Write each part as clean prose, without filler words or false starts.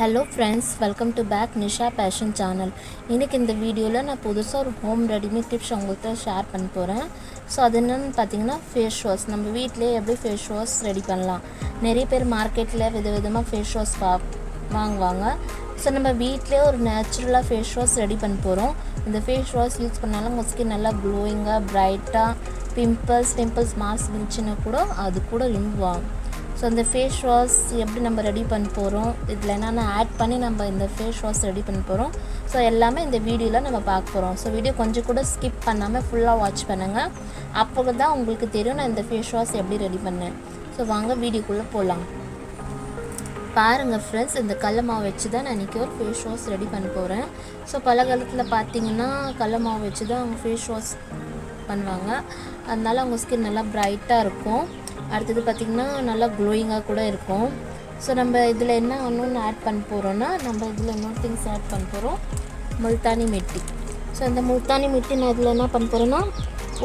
Hello friends, welcome to back Nisha fashion channel. இன்றைக்கி இந்த வீடியோவில் நான் புதுசாக ஒரு ஹோம் ரெடிமேட் டிப்ஸ் உங்கள்கிட்ட ஷேர் பண்ண போகிறேன். ஸோ அது என்னென்னு பார்த்தீங்கன்னா ஃபேஸ் வாஷ். நம்ம வீட்டிலே எப்படி ஃபேஸ் வாஷ் ரெடி பண்ணலாம். நிறைய பேர் மார்க்கெட்டில் விதவிதமாக ஃபேஸ் வாஷ் வாங்குவாங்க. ஸோ நம்ம வீட்டிலே ஒரு நேச்சுரலாக ஃபேஸ் வாஷ் ரெடி பண்ண போகிறோம். இந்த ஃபேஸ் வாஷ் யூஸ் பண்ணாலும் உங்கள் ஸ்கின் நல்லா க்ளோயிங்காக ப்ரைட்டாக, பிம்பிள்ஸ் மார்க்ஸ் இருந்துச்சுன்னா கூட அது கூட ரிமூவ் ஆகும். ஸோ இந்த ஃபேஸ் வாஷ் எப்படி நம்ம ரெடி பண்ண போகிறோம், இதில் என்னென்ன ஆட் பண்ணி நம்ம இந்த ஃபேஸ் வாஷ் ரெடி பண்ண போகிறோம், ஸோ எல்லாமே இந்த வீடியோவில் நம்ம பார்க்க போகிறோம். ஸோ வீடியோ கொஞ்சம் கூட ஸ்கிப் பண்ணாமல் ஃபுல்லாக வாட்ச் பண்ணுங்கள். அப்போ தான் உங்களுக்கு தெரியும் நான் இந்த ஃபேஸ் வாஷ் எப்படி ரெடி பண்ணேன். ஸோ வாங்க வீடியோக்குள்ளே போகலாம். பாருங்கள் ஃப்ரெண்ட்ஸ், இந்த கடல மாவு வச்சு தான் நான் இன்றைக்கி ஒரு ஃபேஸ் வாஷ் ரெடி பண்ண போகிறேன். ஸோ பழங்காலத்தில் பார்த்தீங்கன்னா கடல மாவு வச்சு தான் அவங்க ஃபேஸ் வாஷ் பண்ணுவாங்க. அதனால அவங்க ஸ்கின் நல்லா ப்ரைட்டாக இருக்கும். அடுத்தது பார்த்திங்கன்னா நல்லா க்ளோயிங்காக கூட இருக்கும். ஸோ நம்ம இதில் என்ன ஒன்று ஆட் பண்ண போகிறோன்னா, நம்ம இதில் இன்னொரு திங்ஸ் ஆட் பண்ண போகிறோம், முல்தானி மெட்டி. ஸோ இந்த முல்தானி மெட்டி நான் இதில் என்ன பண்ண போகிறேன்னா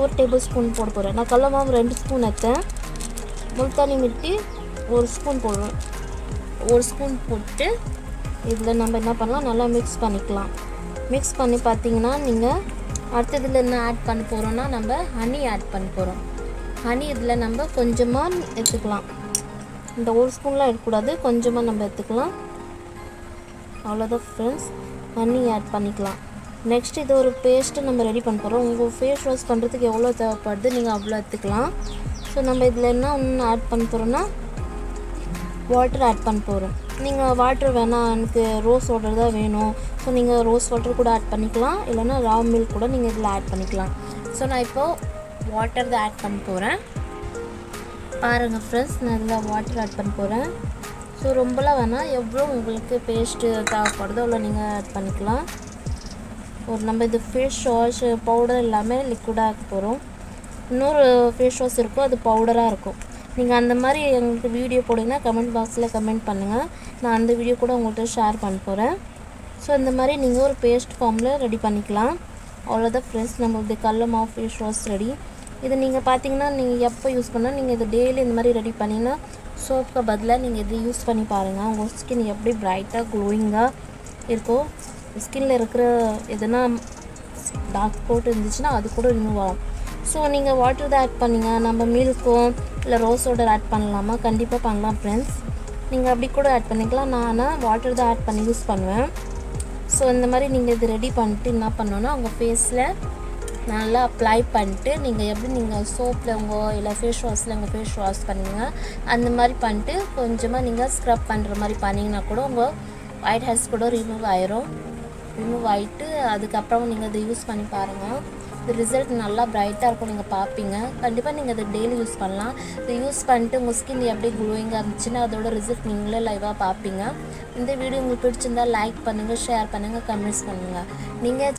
1 டேபிள் ஸ்பூன் போட போகிறேன். நான் கடல மாவு 2 ஸ்பூன் எடுத்தேன், முல்தானி மெட்டி 1 ஸ்பூன் போடுவேன். 1 ஸ்பூன் போட்டு இதில் நம்ம என்ன பண்ணலாம், நல்லா மிக்ஸ் பண்ணிக்கலாம். மிக்ஸ் பண்ணி பார்த்திங்கன்னா நீங்கள் அடுத்ததில் என்ன ஆட் பண்ண போகிறோன்னா, நம்ம ஹனி ஆட் பண்ண போகிறோம். ஹனி இதில் நம்ம கொஞ்சமாக எடுத்துக்கலாம். இந்த 1 ஸ்பூன்லாம் எடுக்கக்கூடாது, கொஞ்சமாக நம்ம எடுத்துக்கலாம். அவ்வளோதான் ஃப்ரெண்ட்ஸ், ஹனி ஆட் பண்ணிக்கலாம். நெக்ஸ்ட் இது ஒரு பேஸ்ட்டு நம்ம ரெடி பண்ண போகிறோம். உங்கள் ஃபேஸ் வாஷ் பண்ணுறதுக்கு எவ்வளோ தேவைப்படுது நீங்கள் அவ்வளோ எடுத்துக்கலாம். ஸோ நம்ம இதில் என்ன ஒன்று ஆட் பண்ண போகிறோன்னா, வாட்டர் ஆட் பண்ண போகிறோம். நீங்கள் வாட்டர் வேணாம், எனக்கு ரோஸ் வாட்டர் தான் வேணும், ஸோ நீங்கள் ரோஸ் வாட்டர் கூட ஆட் பண்ணிக்கலாம், இல்லைனா ரா மில்க் கூட நீங்கள் இதில் ஆட் பண்ணிக்கலாம். ஸோ நான் இப்போது வாட்டர் தான் ஆட் பண்ண போகிறேன். பாருங்கள் ஃப்ரெண்ட்ஸ், நான் இதில் வாட்டர் ஆட் பண்ண போகிறேன். ஸோ ரொம்பலாம் வேணாம், எவ்வளோ உங்களுக்கு பேஸ்ட்டு தேவைப்படுதோ அவ்வளோ நீங்கள் ஆட் பண்ணிக்கலாம். ஒரு நம்ம இது ஃபேஸ் வாஷ் பவுடர் எல்லாமே லிக்விடாக ஆக்க போகிறோம். இன்னொரு ஃபேஸ் வாஷ் இருக்கும், அது பவுடராக இருக்கும். நீங்கள் அந்த மாதிரி எங்களுக்கு வீடியோ போட்டிங்கன்னா கமெண்ட் பாக்ஸில் கமெண்ட் பண்ணுங்கள், நான் அந்த வீடியோ கூட உங்கள்கிட்ட ஷேர் பண்ண போகிறேன். ஸோ இந்த மாதிரி நீங்கள் ஒரு பேஸ்ட் ஃபார்மில் ரெடி பண்ணிக்கலாம். அவ்வளோதான் ஃப்ரெண்ட்ஸ், நம்மளுடைய கடல மாவு ஃபேஸ் வாஷ் ரெடி. இதை நீங்கள் பார்த்தீங்கன்னா நீங்கள் எப்போ யூஸ் பண்ணால் நீங்கள் இதை டெய்லி இந்த மாதிரி ரெடி பண்ணிங்கன்னா சோப்புக்கு பதிலாக நீங்கள் இதை யூஸ் பண்ணி பாருங்கள். உங்கள் ஸ்கின் எப்படி ப்ரைட்டாக க்ளோயிங்காக இருக்கும். ஸ்கின்னில் இருக்கிற எதனா டார்க் ஸ்பாட் இருந்துச்சுன்னா அது கூட ரிமூவ் ஆகும். ஸோ நீங்கள் வாட்டர் தான் ஆட் பண்ணிங்க, நம்ம மில்க்கும் இல்லை ரோஸ் வாட்டர் ஆட் பண்ணலாமா? கண்டிப்பாக பண்ணலாம் ஃப்ரெண்ட்ஸ், நீங்கள் அப்படி கூட ஆட் பண்ணிக்கலாம். நான் வாட்டர் தான் ஆட் பண்ணி யூஸ் பண்ணுவேன். ஸோ இந்த மாதிரி நீங்கள் இது ரெடி பண்ணிட்டு என்ன பண்ணோன்னா, உங்கள் ஃபேஸில் நல்லா அப்ளை பண்ணிட்டு நீங்கள் எப்படி நீங்கள் சோப்பில் உங்கள் இல்லை ஃபேஸ் வாஷில் உங்கள் ஃபேஸ் வாஷ் பண்ணுவீங்க அந்த மாதிரி பண்ணிட்டு கொஞ்சமாக நீங்கள் ஸ்க்ரப் பண்ணுற மாதிரி பண்ணிங்கன்னா கூட உங்கள் ஒயிட் ஹேர்ஸ் கூட ரிமூவ் ஆகிட்டு அதுக்கப்புறம் நீங்கள் இதை யூஸ் பண்ணி பாருங்கள். இது ரிசல்ட் நல்லா ப்ரைட்டாக இருக்கும், நீங்கள் பார்ப்பீங்க. கண்டிப்பாக நீங்கள் அதை டெய்லி யூஸ் பண்ணலாம். இதை யூஸ் பண்ணிட்டு உங்கள் ஸ்கின் எப்படி க்ளோயிங்காக இருந்துச்சுன்னா அதோட ரிசல்ட் நீங்களே லைவாக பார்ப்பீங்க. இந்த வீடியோ உங்களுக்கு பிடிச்சிருந்தால் லைக் பண்ணுங்கள், ஷேர் பண்ணுங்கள், கமெண்ட்ஸ் பண்ணுங்கள். நீங்கள்